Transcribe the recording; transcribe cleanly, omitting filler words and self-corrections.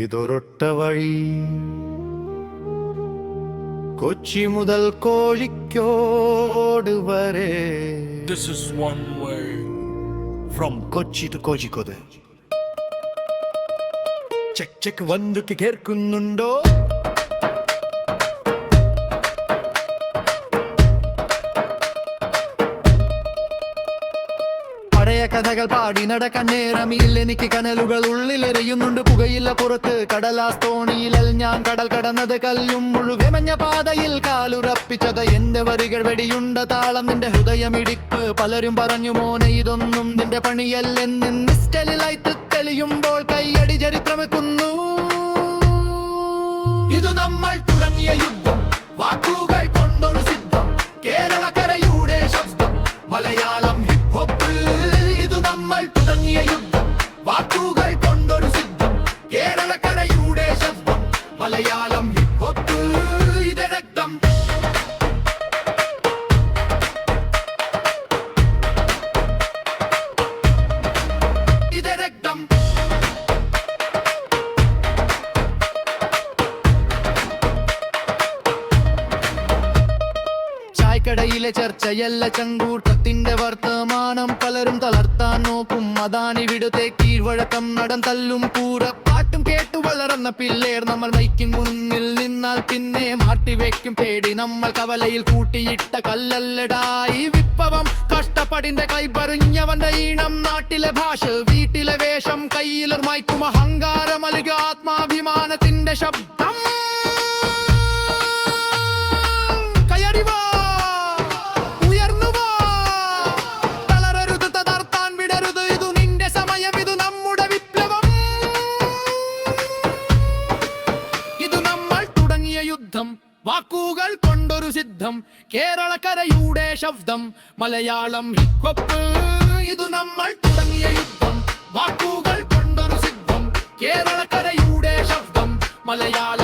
ഇതൊരൊറ്റ വഴി കൊച്ചി മുതൽ കോഴിക്കോട് വരെ. This is one way from Kochi to Kozhikode. Check check one two കേൾക്കുന്നുണ്ടോ? പഴയ കഥകൾ പാടി നടക്കാൻ നേരമില്ല എനിക്ക്. കനലുകൾ ഉള്ളിലെറിയുന്നുണ്ട്, പുകയില്ല പുറത്ത്. കടലാസ് തോണിയിലൽ ഞാൻ കടൽ കടന്നത്. കല്ലും മുഴുവെമഞ്ഞ പാതയിൽ കാലുറപ്പിച്ചത് എന്റെ വരികൾ. വെടിയുണ്ട താളം നിന്റെ ഹൃദയമിടിപ്പ്. പലരും പറഞ്ഞു മോനെ ഇതൊന്നും നിന്റെ പണിയല്ലെന്ന്. നിസ്റ്റലിലായി തെളിയുമ്പോൾ കൈയടി ചരിത്രമെക്കുന്നു. ഇത് നമ്മൾ തുടങ്ങിയ യുദ്ധം, വാക്കുകൾ കൊണ്ടൊരു സിദ്ധം. കേരളക്കരയുടെ ശബ്ദം, മലയാളം ഹിപ് ഹോപ്പ്. ഇത് നമ്മൾ തുടങ്ങിയ യുദ്ധം, വാക്കുകൾ കൊണ്ടൊരു സിദ്ധം. കേരളക്കരയുടെ ശബ്ദം, മലയാളം ഹിപ് ഹോപ്പ്. ഇത് രക്തം, ഇത് രക്തം. ചായക്കടയിലെ ചർച്ചയല്ല ചങ്കൂട്ടത്തിന്റെ വർത്തമാനം. പലരും തളർത്താൻ നോക്കും, അതാണിവിടുത്തെ കീഴ്വഴക്കം. നടൻ തല്ലും കൂറ പാട്ടും കേട്ടു വളർന്ന പിള്ളേർ. നമ്മൾ മൈക്കിൻ മുന്നിൽ നിന്നാൽ പിന്നെ മാറ്റിവെക്കും പേടി. നമ്മൾ കവലയിൽ കൂട്ടിയിട്ട കല്ലല്ലടായി വിപ്ലവം. കഷ്ടപ്പാടിന്റെ കൈപറിഞ്ഞവന്റെ ഈണം, നാട്ടിലെ ഭാഷ വീട്ടിലെ വേഷം. കയ്യിലർ മൈക്കും അഹങ്കാരമലുക ആത്മാഭിമാനത്തിന്റെ ശബ്ദം. വാക്കുകൾ കൊണ്ടൊരു സിദ്ധം, കേരളക്കരയുടെ ശബ്ദം, മലയാളം ഹിപ് ഹോപ്പ്. ഇത് നമ്മൾ തുടങ്ങിയ യുദ്ധം, വാക്കുകൾ കൊണ്ടൊരു സിദ്ധം. കേരളക്കരയുടെ ശബ്ദം, മലയാളം